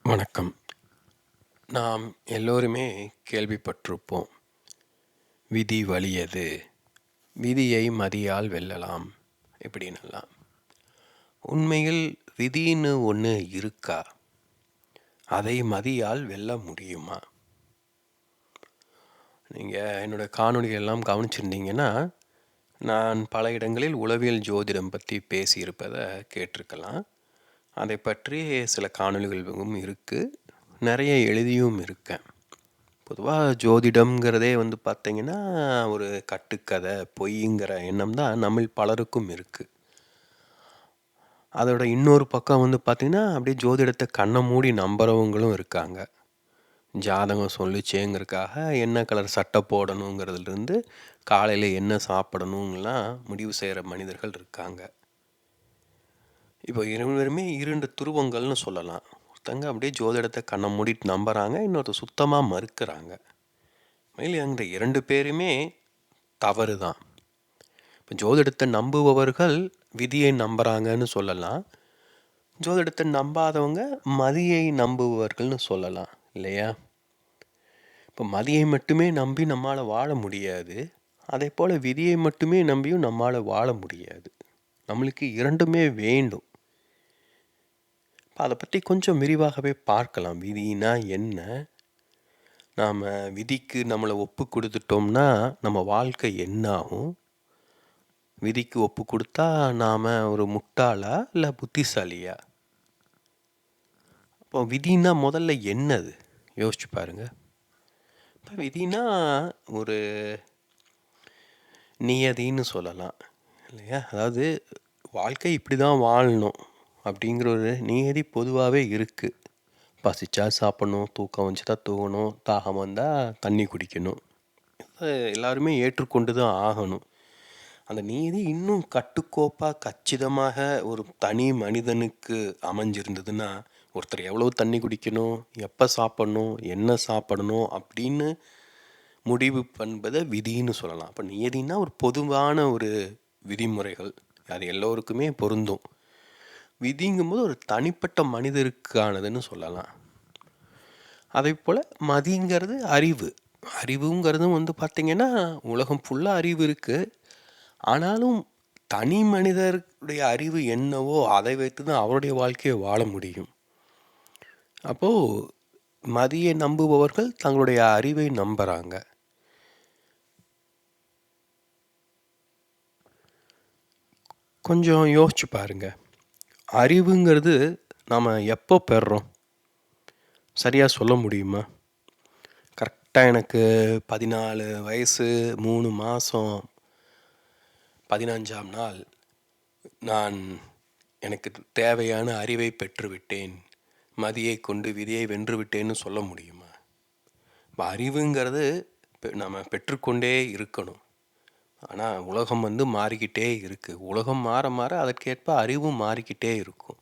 வணக்கம். நாம் எல்லோருமே கேள்விப்பட்டிருப்போம். விதி வலியது, விதியை மதியால் வெல்லலாம் இப்படின்னெல்லாம். உண்மையில் விதின்னு ஒன்று இருக்கா? அதை மதியால் வெல்ல முடியுமா? நீங்கள் என்னோடய காணொளிகள் எல்லாம் கவனிச்சிருந்தீங்கன்னா, நான் பல இடங்களில் உளவியல் ஜோதிடம் பற்றி பேசியிருப்பதை கேட்டிருக்கலாம். அதை பற்றி சில காணொளிகளும் இருக்குது, நிறைய எழுதியும் இருக்கேன். பொதுவாக ஜோதிடம்ங்கிறதே பார்த்தீங்கன்னா ஒரு கட்டுக்கதை, பொய்ங்கிற எண்ணம் தான் நம்மில் பலருக்கும் இருக்குது. அதோட இன்னொரு பக்கம் பார்த்திங்கன்னா அப்படியே ஜோதிடத்தை கண்ணை மூடி நம்புறவங்களும் இருக்காங்க. ஜாதகம் சொல்லிச்சேங்கிறதுக்காக என்ன கலர் சட்டை போடணுங்கிறதுலேருந்து காலையில் என்ன சாப்பிடணுங்கலாம் முடிவு செய்கிற மனிதர்கள் இருக்காங்க. இப்போ இருவருமே இரண்டு துருவங்கள்னு சொல்லலாம். ஒருத்தங்க அப்படியே ஜோதிடத்தை கண்ணை மூடிட்டு நம்புகிறாங்க, இன்னொருத்தர் சுத்தமாக மறுக்கிறாங்க. மேலும் அந்த 2 பேருமே தவறு தான். இப்போ ஜோதிடத்தை நம்புபவர்கள் விதியை நம்புகிறாங்கன்னு சொல்லலாம். ஜோதிடத்தை நம்பாதவங்க மதியை நம்புபவர்கள்னு சொல்லலாம் இல்லையா? இப்போ மதியை மட்டுமே நம்பி நம்மளால் வாழ முடியாது. அதே போல் விதியை மட்டுமே நம்பியும் நம்மளால் வாழ முடியாது. நம்மளுக்கு இரண்டுமே வேண்டும். அதை பற்றி கொஞ்சம் விரிவாகவே பார்க்கலாம். விதினா என்ன? நாம் விதிக்கு நம்மளை ஒப்பு கொடுத்துட்டோம்னா நம்ம வாழ்க்கை என்ன ஆகும்? விதிக்கு ஒப்பு கொடுத்தா நாம் ஒரு முட்டாளா இல்லை புத்திசாலியா? அப்போ விதினா முதல்ல என்னது யோசிச்சு பாருங்க. இப்போ விதினா ஒரு நியதின்னு சொல்லலாம் இல்லையா? அதாவது வாழ்க்கை இப்படி தான் வாழணும் அப்படிங்கிற ஒரு நியதி பொதுவாகவே இருக்குது. பசிச்சா சாப்பிடணும், தூக்கம் வந்துச்சுட்டா தூங்கணும், தாகம் வந்தால் தண்ணி குடிக்கணும். எல்லாருமே ஏற்றுக்கொண்டு தான் ஆகணும். அந்த நீதி இன்னும் கட்டுக்கோப்பாக கச்சிதமாக ஒரு தனி மனிதனுக்கு அமைஞ்சிருந்ததுன்னா, ஒருத்தர் எவ்வளோ தண்ணி குடிக்கணும், எப்போ சாப்பிடணும், என்ன சாப்பிடணும் அப்படின்னு முடிவு பண்ணுறதை விதின்னு சொல்லலாம். அப்போ நியதினா ஒரு பொதுவான ஒரு விதிமுறைகள், அது எல்லோருக்குமே பொருந்தும். விதிங்கும்போது ஒரு தனிப்பட்ட மனிதருக்கானதுன்னு சொல்லலாம். அதே போல் மதிங்கிறது அறிவு. அறிவுங்கிறதும் பார்த்திங்கன்னா உலகம் ஃபுல்லாக அறிவு இருக்குது. ஆனாலும் தனி மனிதருடைய அறிவு என்னவோ அதை வைத்து தான் அவருடைய வாழ்க்கையை வாழ முடியும். அப்போது மதியை நம்புபவர்கள் தங்களுடைய அறிவை நம்புகிறாங்க. கொஞ்சம் யோசிச்சு பாருங்க. அறிவுங்கிறது நாம் எப்போ பெறுறோம்? சரியாக சொல்ல முடியுமா? கரெக்டாக எனக்கு 14 வயசு 3 மாதம் 15ஆம் நாள் நான் எனக்கு தேவையான அறிவை பெற்றுவிட்டேன், மதியை கொண்டு விதியை வென்றுவிட்டேன்னு சொல்ல முடியுமா? அறிவுங்கிறது நம்ம பெற்றுக்கொண்டே இருக்கணும். ஆனால் உலகம் மாறிக்கிட்டே இருக்குது. உலகம் மாற மாற அதற்கேற்ப அறிவும் மாறிக்கிட்டே இருக்கும்.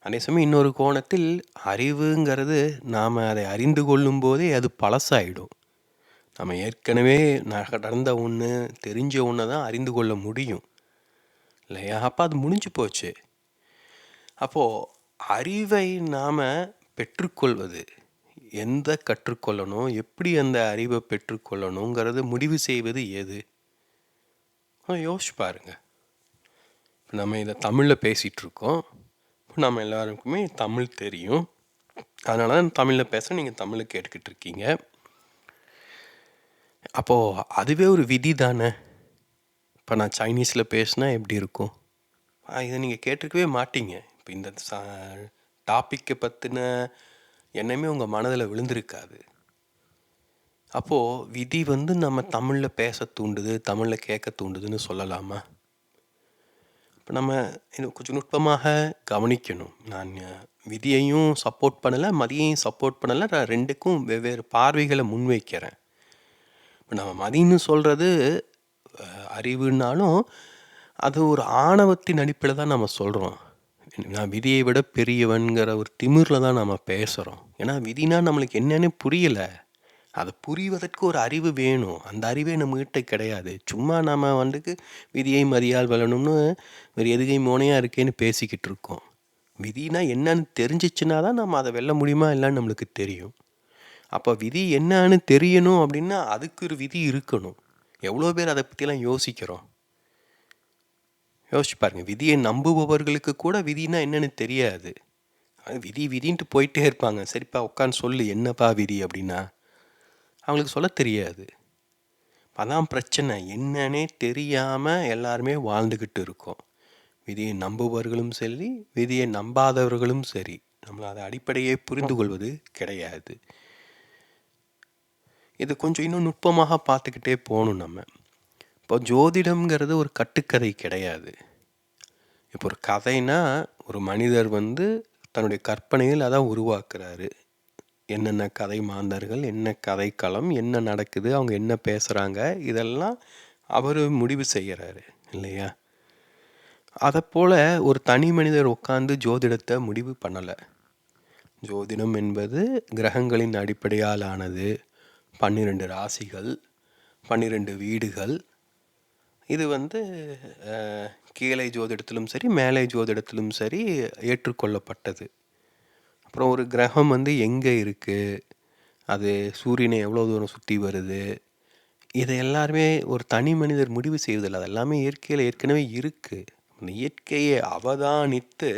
அதே சமயம் இன்னொரு கோணத்தில் அறிவுங்கிறது நாம் அதை அறிந்து கொள்ளும் போதே அது பழசாயிடும். நம்ம ஏற்கனவே நடந்த ஒன்று, தெரிஞ்ச ஒன்றை தான் அறிந்து கொள்ள முடியும் இல்லையா? அப்போ அது முடிஞ்சு போச்சு. அப்போது அறிவை நாம் பெற்றுக்கொள்வது, எந்த கற்றுக்கொள்ளணும், எப்படி அந்த அறிவை பெற்றுக்கொள்ளணுங்கிறது முடிவு செய்வது எது? யோசிச்சு பாருங்க. இப்போ நம்ம இதை தமிழில் பேசிகிட்ருக்கோம். இப்போ நம்ம எல்லாருக்குமே தமிழ் தெரியும். அதனால தான் தமிழில் பேச நீங்கள் தமிழில் கேட்டுக்கிட்டு இருக்கீங்க. அப்போது அதுவே ஒரு விதி தானே. இப்போ நான் சைனீஸில் பேசினா எப்படி இருக்கும்? இதை நீங்கள் கேட்டிருக்கவே மாட்டீங்க. இப்போ இந்த டாப்பிக்கை பற்றின எண்ணமே உங்கள் மனதில் விழுந்திருக்காது. அப்போது விதி நம்ம தமிழில் பேச தூண்டுது, தமிழில் கேட்க தூண்டுதுன்னு சொல்லலாமா? இப்போ நம்ம இன்னும் கொஞ்சம் நுட்பமாக கவனிக்கணும். நான் விதியையும் சப்போர்ட் பண்ணலை, மதியையும் சப்போர்ட் பண்ணலை. நான் ரெண்டுக்கும் வெவ்வேறு பார்வைகளை முன்வைக்கிறேன். இப்போ நம்ம மதின்னு சொல்கிறது அறிவுனாலும் அது ஒரு ஆணவத்தின் அடிப்படையில் தான் நம்ம சொல்கிறோம். நான் விதியை விட பெரியவன்கிற ஒரு திமிரில் தான் நம்ம பேசுகிறோம். ஏன்னா விதினா நம்மளுக்கு என்னன்னு புரியலை. அதை புரிவதற்கு ஒரு அறிவு வேணும். அந்த அறிவே நம்மகிட்ட கிடையாது. சும்மா நம்ம விதியை மதியால் வெல்லணும்னு வேறு எதுகை மோனையாக இருக்கேன்னு பேசிக்கிட்டு இருக்கோம். விதினா என்னன்னு தெரிஞ்சிச்சுன்னா தான் நம்ம அத வெல்ல முடியுமா இல்லைன்னு நம்மளுக்கு தெரியும். அப்ப விதி என்னான்னு தெரியணும் அப்படின்னா, அதுக்கு ஒரு விதி இருக்கணும். எவ்வளோ பேர் அத பத்திலாம் யோசிக்கிறோம்? யோசிச்சு பாருங்க. விதியை நம்புபவர்களுக்கு கூட விதினா என்னன்னு தெரியாது. விதி விதின்ட்டு போயிட்டே இருப்பாங்க. சரிப்பா உட்காந்து சொல்லு என்னப்பா விதி அப்படின்னா, அவங்களுக்கு சொல்ல தெரியாது. அதான் பிரச்சனை. என்னன்னே தெரியாம எல்லாருமே வாழ்ந்துகிட்டு இருக்கோம். விதியை நம்புபவர்களும் சரி, விதியை நம்பாதவர்களும் சரி. நம்மள அத அடிப்படையே புரிந்து கொள்வது கிடையாது. இது கொஞ்சம் இன்னும் நுட்பமாக பார்த்துக்கிட்டே போகணும் நம்ம. இப்போ ஜோதிடம்ங்கிறது ஒரு கட்டுக்கதை கிடையாது. இப்போ ஒரு கதைனா ஒரு மனிதர் தன்னுடைய கற்பனையில் அதை உருவாக்குறாரு. என்னென்ன கதை மாந்தர்கள், என்ன கதைக்களம், என்ன நடக்குது, அவங்க என்ன பேசுகிறாங்க, இதெல்லாம் அவர் முடிவு செய்கிறாரு இல்லையா? அதைப்போல் ஒரு தனி மனிதர் உட்காந்து ஜோதிடத்தை முடிவு பண்ணலை. ஜோதிடம் என்பது கிரகங்களின் அடிப்படையால் ஆனது. 12 ராசிகள், 12 வீடுகள். இது கீழே ஜோதிடத்திலும் சரி, மேலே ஜோதிடத்திலும் சரி ஏற்றுக்கொள்ளப்பட்டது. அப்புறம் ஒரு கிரகம் எங்கே இருக்குது, அது சூரியனை எவ்வளோ தூரம் சுற்றி வருது, இதை எல்லாருமே ஒரு தனி மனிதர் முடிவு செய்வதில்லை. அது எல்லாமே இயற்கையில் ஏற்கனவே இருக்குது. அந்த இயற்கையை அவதானித்து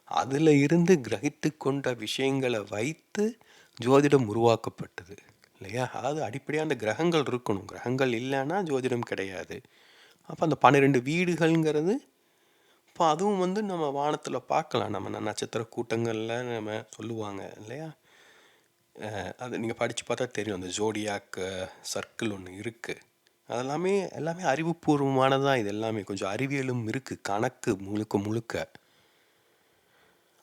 அதில் இருந்து கிரகித்து கொண்ட விஷயங்களை வைத்து ஜோதிடம் உருவாக்கப்பட்டது இல்லையா? அதாவது அடிப்படையாக அந்த கிரகங்கள் இருக்கணும். கிரகங்கள் இல்லைன்னா ஜோதிடம் கிடையாது. அப்போ அந்த 12 வீடுகள்ங்கிறது இப்போ அதுவும் நம்ம வானத்தில் பார்க்கலாம். நம்ம நட்சத்திர கூட்டங்களில் நம்ம சொல்லுவாங்க இல்லையா? அது நீங்கள் படித்து பார்த்தா தெரியும். அந்த ஜோடியாக் சர்க்கிள் ஒன்று இருக்குது. அதெல்லாமே எல்லாமே அறிவுபூர்வமானதான். இது எல்லாமே கொஞ்சம் அறிவியலும் இருக்குது, கணக்கு முழுக்க முழுக்க.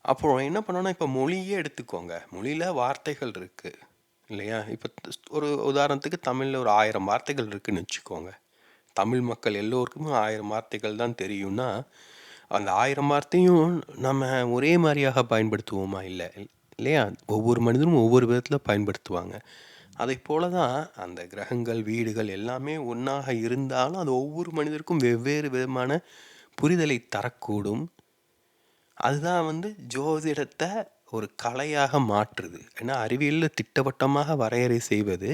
அப்புறம் என்ன பண்ணோன்னா, இப்போ மொழியே எடுத்துக்கோங்க. மொழியில் வார்த்தைகள் இருக்குது இல்லையா? இப்போ ஒரு உதாரணத்துக்கு தமிழில் ஒரு 1000 வார்த்தைகள் இருக்குதுன்னு வச்சுக்கோங்க. தமிழ் மக்கள் எல்லோருக்குமே 1000 வார்த்தைகள் தான் தெரியும்னா, அந்த 1000 வார்த்தையும் நம்ம ஒரே மாதிரியாக பயன்படுத்துவோமா? இல்லை இல்லையா? ஒவ்வொரு மனிதனும் ஒவ்வொரு விதத்தில் பயன்படுத்துவாங்க. அதை போல தான் அந்த கிரகங்கள், வீடுகள் எல்லாமே ஒன்றாக இருந்தாலும் அது ஒவ்வொரு மனிதருக்கும் வெவ்வேறு விதமான புரிதலை தரக்கூடும். அதுதான் ஜோதிடத்தை ஒரு கலையாக மாற்றுது. ஏன்னா அறிவியலில் திட்டவட்டமாக வரையறை செய்வது,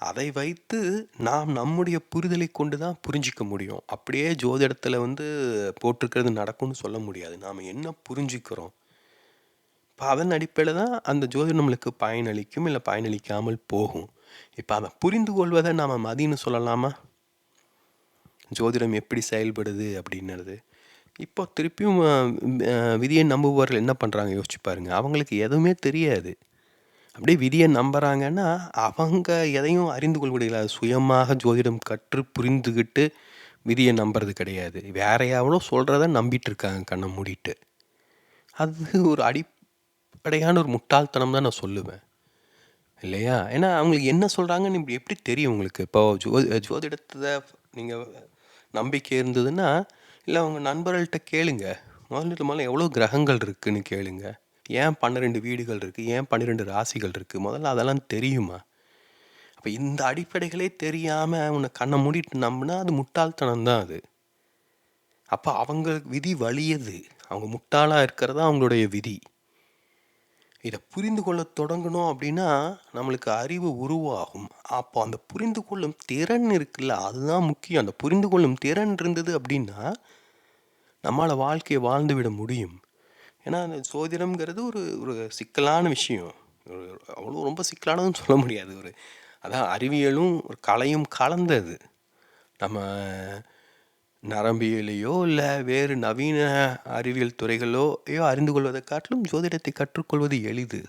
அதை வைத்து நாம் நம்முடைய புரிதலை கொண்டு தான் புரிஞ்சிக்க முடியும். அப்படியே ஜோதிடத்தில் போட்டிருக்கிறது நடக்கும்னு சொல்ல முடியாது. நாம் என்ன புரிஞ்சுக்கிறோம், இப்போ அதன் அடிப்படையில் தான் அந்த ஜோதிடம் நம்மளுக்கு பயனளிக்கும், இல்லை பயனளிக்காமல் போகும். இப்போ அதை புரிந்து கொள்வதை நாம் மதின்னு சொல்லலாமா? ஜோதிடம் எப்படி செயல்படுது அப்படின்னுறது. இப்போ திருப்பியும் விதியை நம்புபவர்கள் என்ன பண்ணுறாங்க யோசிச்சு பாருங்க. அவங்களுக்கு எதுவுமே தெரியாது. அப்படியே விதியை நம்புகிறாங்கன்னா அவங்க எதையும் அறிந்து கொள்வதில்லை. சுயமாக ஜோதிடம் கற்று புரிந்துக்கிட்டு விதியை நம்புறது கிடையாது. வேற எவனோ சொல்கிறத நம்பிட்டு இருக்காங்க கண்ணை மூடிட்டு. அது ஒரு அடிப்படையான ஒரு முட்டாள்தனம் தான் நான் சொல்லுவேன் இல்லையா? ஏன்னா அவங்களுக்கு என்ன சொல்கிறாங்கன்னு இப்படி எப்படி தெரியும் உங்களுக்கு? இப்போ ஜோதிடத்தை நீங்கள் நம்பிக்கை இருந்ததுன்னா, இல்லை அவங்க நண்பர்கள்ட்ட கேளுங்க. முதல்ல எவ்வளோ கிரகங்கள் இருக்குதுன்னு கேளுங்க. ஏன் 12 வீடுகள் இருக்குது, ஏன் 12 ராசிகள் இருக்குது, முதல்ல அதெல்லாம் தெரியுமா? அப்போ இந்த அடிப்படைகளே தெரியாமல் உன்னை கண்ணை மூடிட்டு நம்பினா அது முட்டாள்தனம் தான் அது. அப்போ அவங்க விதி வலியது. அவங்க முட்டாளாக இருக்கிறதா அவங்களுடைய விதி. இதை புரிந்து கொள்ள தொடங்கணும் அப்படின்னா நம்மளுக்கு அறிவு உருவாகும். அப்போ அந்த புரிந்து கொள்ளும் திறன் இருக்குல்ல, அதுதான் முக்கியம். அந்த புரிந்து கொள்ளும் திறன் இருந்தது அப்படின்னா நம்மளால் வாழ்க்கையை வாழ்ந்து விட முடியும். ஏன்னா அந்த சோதிடம்ங்கிறது ஒரு ஒரு சிக்கலான விஷயம். அவ்வளோ ரொம்ப சிக்கலானதுன்னு சொல்ல முடியாது. அதான் அறிவியலும் ஒரு கலையும் கலந்தது. நம்ம நரம்பியலையோ இல்லை வேறு நவீன அறிவியல் துறைகளோயோ அறிந்து கொள்வதை காட்டிலும் ஜோதிடத்தை கற்றுக்கொள்வது எளிது.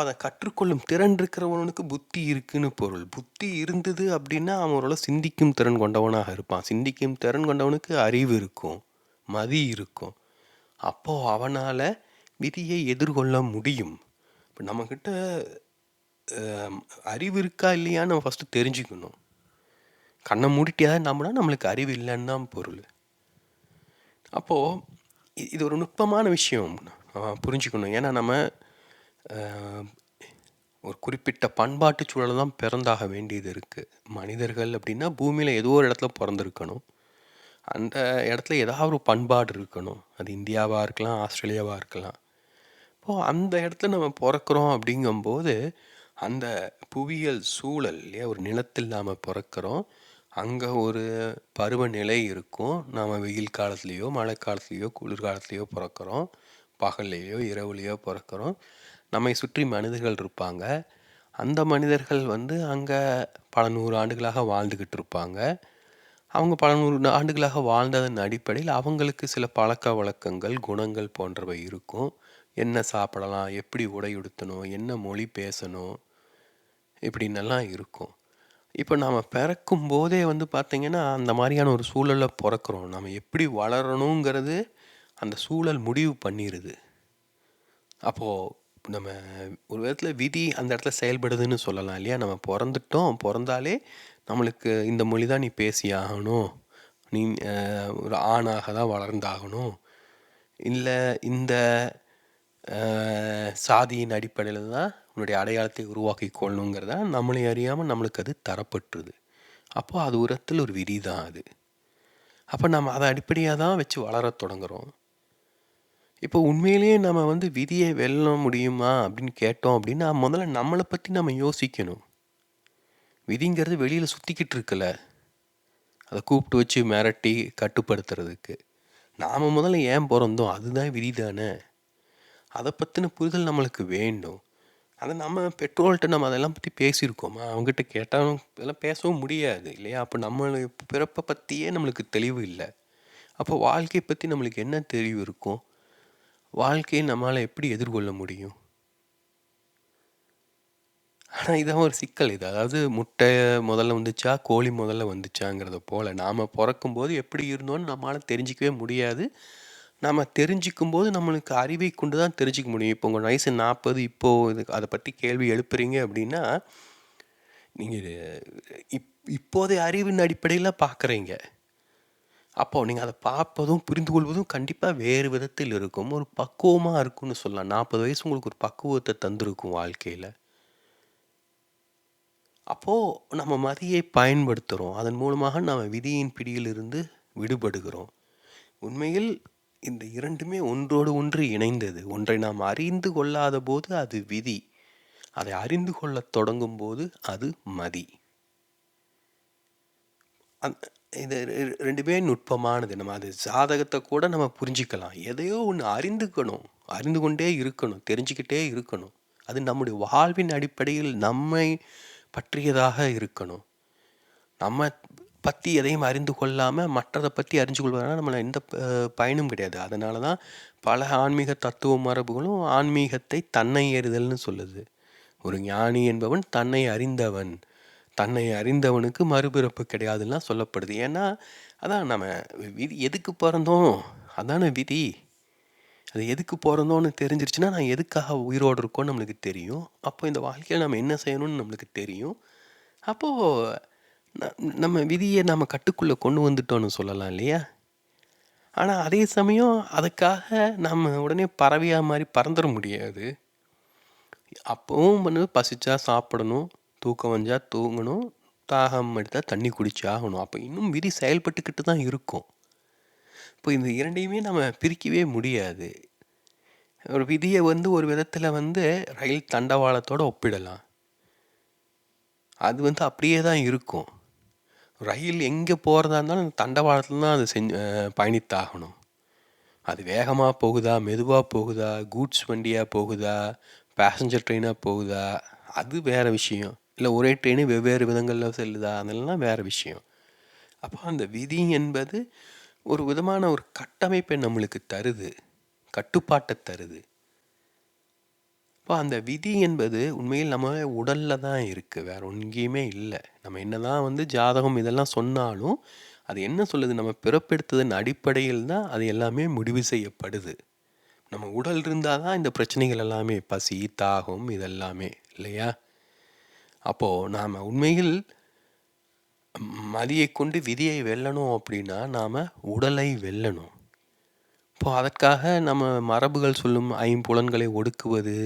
அதை கற்றுக்கொள்ளும் திறன் இருக்கிறவனுக்கு புத்தி இருக்குன்னு பொருள். புத்தி இருந்தது அப்படின்னா அவன் ஓரளவு சிந்திக்கும் திறன் கொண்டவனாக இருப்பான். சிந்திக்கும் திறன் கொண்டவனுக்கு அறிவு இருக்கும், மதி இருக்கும். அப்போது அவனால் விதியை எதிர்கொள்ள முடியும். இப்போ நம்மக்கிட்ட அறிவு இருக்கா இல்லையான்னு நம்ம ஃபஸ்ட்டு தெரிஞ்சுக்கணும். கண்ணை மூடிட்டே நம்பினா நம்மளுக்கு அறிவு இல்லைன்னு தான் பொருள். அப்போது இது ஒரு நுட்பமான விஷயம் புரிஞ்சுக்கணும். ஏன்னா நம்ம ஒரு குறிப்பிட்ட பண்பாட்டு சூழலை தான் பிறந்தாக வேண்டியது இருக்குது. மனிதர்கள் அப்படின்னா பூமியில் ஏதோ ஒரு இடத்துல பிறந்திருக்கணும். அந்த இடத்துல ஏதாவது ஒரு பண்பாடு இருக்கணும். அது இந்தியாவா இருக்கலாம், ஆஸ்திரேலியாவா இருக்கலாம். இப்போ அந்த இடத்துல நம்ம பொறக்கிறோம் அப்படிங்கும்போது, அந்த புவியியல் சூழல் இல்லையா? ஒரு நிலத்தில் நாம பொறக்கிறோம். அங்க ஒரு பருவநிலை இருக்கும். நாம வெயில் காலத்துலயோ, மழை காலத்துலயோ, குளிர் காலத்துலயோ பொறக்கிறோம். பகல்லையோ, இரவுலயோ பொறக்கிறோம். நம்மை சுற்றி மனிதர்கள் இருப்பாங்க. அந்த மனிதர்கள் வந்து அங்க பல 100 ஆண்டுகளாக வாழ்ந்துகிட்டு இருப்பாங்க. அவங்க பல 100 ஆண்டுகளாக வாழ்ந்ததன் அடிப்படையில் அவங்களுக்கு சில பழக்கவழக்கங்கள், குணங்கள் போன்றவை இருக்கும். என்ன சாப்பிடலாம்? எப்படி உடை உடுத்தணும்? என்ன மொழி பேசணும்? இப்படின்னெல்லாம் இருக்கும். இப்போ நாம பிறக்கும்போதே வந்து பார்த்தீங்கன்னா, அந்த மாரியான ஒரு சூழல்ல பொறக்கிறோம். நம்ம எப்படி வளரணுங்கிறது அந்த சூழல் முடிவு பண்ணிருது. அப்போ நம்ம ஒரு விதத்துல விதி அந்த இடத்துல செயல்படுதுன்னு சொல்லலாம் இல்லையா? நம்ம பொறந்துட்டோம். பொறந்தாலே நம்மளுக்கு இந்த மொழி தான் நீ பேசியே ஆகணும். நீ ஒரு ஆணாக தான் வளர்ந்தாகணும். இல்ல இந்த சாதியின் அடிப்படையில தான் உன்னுடைய அடையாளத்தை உருவாக்கிக் கொள்ளணுங்கிறத நம்மளை அறியாம நம்மளுக்கு அது தரப்பட்டுருது. அப்போ அது ஒரு விதத்துல ஒரு விதி தான் அது. அப்ப நம்ம அத அடிப்படையா தான் வச்சு வளரத் தொடங்குறோம். இப்போ உண்மையிலேயே நம்ம வந்து விதியை வெல்ல முடியுமா அப்படின்னு கேட்டோம் அப்படின்னா, முதல்ல நம்மள பத்தி நம்ம யோசிக்கணும். விதிங்கிறது வெளியில சுத்திக்கிட்டு இருக்குல்ல. அத கூப்பிட்டு வச்சு மிரட்டி கட்டுப்படுத்துறதுக்கு. நாம முதல்ல ஏன் பொறந்தோம்? அதுதான் விதி தானே. அத பத்தின புரிதல் நம்மளுக்கு வேண்டும். அத நம்ம பெற்றோர்கள்ட்ட நம்ம அதெல்லாம் பத்தி பேசியிருக்கோமா? அவங்ககிட்ட கேட்டாலும் இதெல்லாம் பேசவும் முடியாது இல்லையா? அப்ப நம்ம பிறப்ப பத்தியே நம்மளுக்கு தெளிவு இல்ல. அப்போ வாழ்க்கைய பத்தி நம்மளுக்கு என்ன தெளிவு இருக்கும்? வாழ்க்கையை நம்மால எப்படி எதிர்கொள்ள முடியும்? ஆனா இதான் ஒரு சிக்கல் இது. அதாவது முட்டை முதல்ல வந்துச்சா, கோழி முதல்ல வந்துச்சாங்கிறத போல, நாம பொறக்கும்போது எப்படி இருந்தோம்னு நம்மால தெரிஞ்சுக்கவே முடியாது. நாம தெரிஞ்சுக்கும்போது நம்மளுக்கு அறிவை கொண்டு தான் தெரிஞ்சுக்க முடியும். இப்போ உங்க வயசு 40 இப்போ அத பத்தி கேள்வி எழுப்புறீங்க அப்படின்னா, நீங்க இது இப்போதைய அறிவின் அடிப்படையில பார்க்குறீங்க. அப்போ நீங்க அத பார்ப்பதும், புரிந்து கொள்வதும் கண்டிப்பா வேறு விதத்தில் இருக்கும். ஒரு பக்குவமா இருக்கும்னு சொல்லலாம். 40 வயசு உங்களுக்கு ஒரு பக்குவத்த தந்திருக்கும் வாழ்க்கையில. அப்போ நம்ம மதியை பயன்படுத்துறோம். அதன் மூலமாக நாம விதியின் பிடியிலிருந்து விடுபடுகிறோம். உண்மையில் இந்த 2மே ஒன்றோடு ஒன்று இணைந்தது. ஒன்றை நாம் அறிந்து கொள்ளாதபோது அது விதி. அதை அறிந்து கொள்ளத் தொடங்கும்போது அது மதி. அந் இது 2மே நுட்பமானது. நம்ம அது ஜாதகத்த கூட நம்ம புரிஞ்சுக்கலாம். எதையோ ஒண்ணு அறிந்துக்கணும். அறிந்து கொண்டே இருக்கணும். தெரிஞ்சுக்கிட்டே இருக்கணும். அது நம்முடைய வாழ்வின் அடிப்படையில் நம்மை பற்றியதாக இருக்கணும். நம்ம பத்தி எதையும் அறிந்து கொள்ளாம மற்றத பத்தி அறிஞ்சு கொள்வதனால நம்மள எந்த பயனும் கிடையாது. அதனால தான் பல ஆன்மீக தத்துவ மரபுகளும் ஆன்மீகத்தை தன்னை அறிதல்னு சொல்லுது. ஒரு ஞானி என்பவன் தன்னை அறிந்தவன். தன்னை அறிந்தவனுக்கு மறுபிறப்பு கிடையாதுன்னுலாம் சொல்லப்படுது. ஏன்னா, அதான் நம்ம விதி எதுக்கு பொறந்தோம்? அதானே விதி. அது எதுக்கு பொறந்தோம்னு தெரிஞ்சிருச்சுன்னா, நான் எதுக்காக உயிரோடு இருக்கோம்னு நம்மளுக்கு தெரியும். அப்போ இந்த வாழ்க்கையில நம்ம என்ன செய்யணும்னு நம்மளுக்கு தெரியும். அப்போ ந நம்ம விதிய நம்ம கட்டுக்குள்ள கொண்டு வந்துட்டோம்னு சொல்லலாம் இல்லையா? ஆனா, அதே சமயம் அதுக்காக நம்ம உடனே பறவையா மாரி பறந்துற முடியாது. அப்பவும் வந்து பசிச்சா சாப்பிடணும், தூக்கம் வந்தா தூங்கணும், தாகம் எடுத்தா தண்ணி குடிச்சு ஆகணும். அப்ப இன்னும் விதி செயல்பட்டுக்கிட்டு தான் இருக்கும். இப்போ இந்த 2யுமே நம்ம பிரிக்கவே முடியாது. ஒரு விதிய வந்து ஒரு விதத்துல வந்து ரயில் தண்டவாளத்தோட ஒப்பிடலாம். அது வந்து அப்படியே தான் இருக்கும். ரயில் எங்கே போறதா இருந்தாலும் அந்த தண்டவாளத்துல தான் அது பயணித்தாகணும். அது வேகமா போகுதா, மெதுவா போகுதா, கூட்ஸ் வண்டியா போகுதா, பேசஞ்சர் ட்ரெயினா போகுதா, அது வேற விஷயம். இல்ல ஒரே ட்ரெயின் வெவ்வேறு விதங்கள்ல செல்லுதா, அதெல்லாம் வேற விஷயம். அப்போ அந்த விதி என்பது ஒரு விதமான ஒரு கட்டமைப்பை நம்மளுக்கு தருது. கட்டுப்பாட்ட தருது. இப்போ அந்த விதி என்பது உண்மையில் நம்ம உடல்ல தான் இருக்கு. வேற எங்கேயுமே இல்ல. நம்ம என்னதான் வந்து ஜாதகம் இதெல்லாம் சொன்னாலும், அது என்ன சொல்லுது? நம்ம பிறப்பெடுத்ததன் அடிப்படையில் தான் அது எல்லாமே முடிவு செய்யப்படுது. நம்ம உடல் இருந்தா தான் இந்த பிரச்சனைகள் எல்லாமே பசி, தாகம் இதெல்லாமே இல்லையா? அப்போ நாம உண்மையில் மதியை கொண்டு விதியை வெல்லணும் அப்படின்னா, நாம உடலை வெல்லணும். இப்போ அதற்காக நம்ம மரபுகள் சொல்லும் ஐம்புலன்களை ஒடுக்குவது,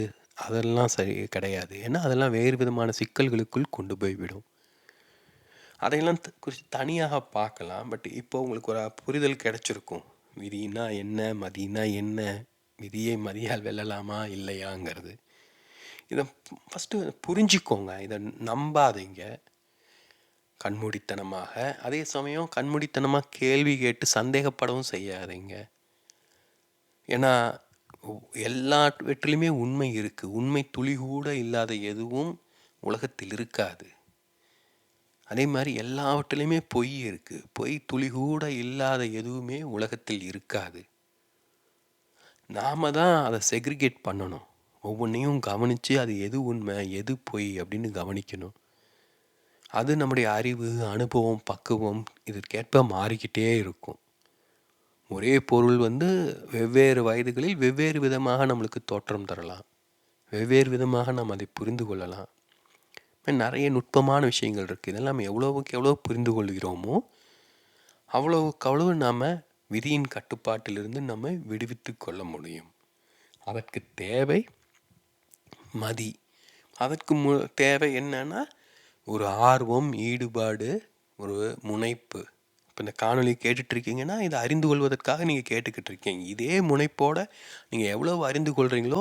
அதெல்லாம் சரி கிடையாது. ஏன்னா, அதெல்லாம் வேறு விதமான சிக்கல்களுக்குள் கொண்டு போய் விடும். அதையெல்லாம் குறித்து தனியாக பார்க்கலாம். பட் இப்போ உங்களுக்கு ஒரு புரிதல் கிடைச்சிருக்கும். விதினா என்ன, மதினா என்ன, விதியை மதியால் வெல்லலாமா இல்லையாங்கிறது. இதை ஃபஸ்ட்டு புரிஞ்சுக்கோங்க. இதை நம்பாதீங்க கண்மூடித்தனமாக. அதே சமயம் கண்மூடித்தனமாக கேள்வி கேட்டு சந்தேகப்படவும் செய்யாதீங்க. ஏன்னா எல்லாவற்றிலுமே உண்மை இருக்குது. உண்மை துளி கூட இல்லாத எதுவும் உலகத்தில் இருக்காது. அதே மாதிரி எல்லாவற்றிலையுமே பொய் இருக்குது. பொய் துளி கூட இல்லாத எதுவுமே உலகத்தில் இருக்காது. நாம் தான் அதை செக்ரிகேட் பண்ணணும். ஒவ்வொன்றையும் கவனித்து அது எது உண்மை எது பொய் அப்படின்னு கவனிக்கணும். அது நம்முடைய அறிவு, அனுபவம், பக்குவம் இதற்கேற்ப மாறிக்கிட்டே இருக்கும். ஒரே பொருள் வெவ்வேறு வயதுகளில் வெவ்வேறு விதமாக நம்மளுக்கு தோற்றம் தரலாம். வெவ்வேறு விதமாக நாம் அதை புரிந்து கொள்ளலாம். நிறைய நுட்பமான விஷயங்கள் இருக்குது. இதெல்லாம் எவ்வளவுக்கு எவ்வளோ புரிந்து கொள்கிறோமோ அவ்வளவுக்கு அவ்வளவு நாம் விதியின் கட்டுப்பாட்டிலிருந்து நம்ம விடுவித்து கொள்ள முடியும். அதற்கு தேவை மதி. அதற்கு தேவை என்னன்னா ஒரு ஆர்வம், ஈடுபாடு, ஒரு முனைப்பு. இப்போ இந்த காணொலி கேட்டுட்ருக்கீங்கன்னா இதை அறிந்து கொள்வதற்காக நீங்கள் கேட்டுக்கிட்டு இருக்கீங்க. இதே முனைப்போடு நீங்கள் எவ்வளவு அறிந்து கொள்கிறீங்களோ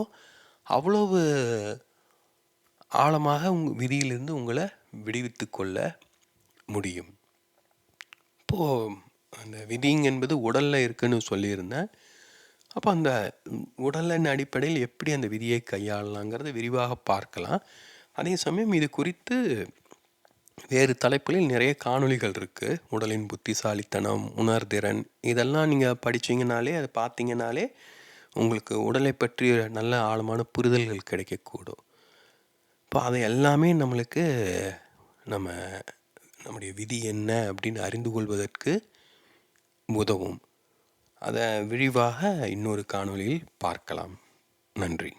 அவ்வளவு ஆழமாக விதியிலிருந்து உங்களை விடுவித்து கொள்ள முடியும். இப்போது அந்த விதிங் என்பது உடலில் இருக்குன்னு சொல்லியிருந்தேன். அப்போ அந்த உடலின் அடிப்படையில் எப்படி அந்த விதியை கையாளலாங்கிறத விரிவாக பார்க்கலாம். அதே சமயம் இது குறித்து வேறு தலைப்புகளில் நிறைய காணொளிகள் இருக்குது. உடலின் புத்திசாலித்தனம், உணர்திறன், இதெல்லாம் நீங்கள் படித்தீங்கனாலே, அதை பார்த்தீங்கனாலே உங்களுக்கு உடலை பற்றிய நல்ல ஆழமான புரிதல்கள் கிடைக்கக்கூடும். இப்போ அதை எல்லாமே நம்மளுக்கு நம்முடைய விதி என்ன அப்படின்னு அறிந்து கொள்வதற்கு உதவும். அதை விரிவாக இன்னொரு காணொளியில் பார்க்கலாம். நன்றி.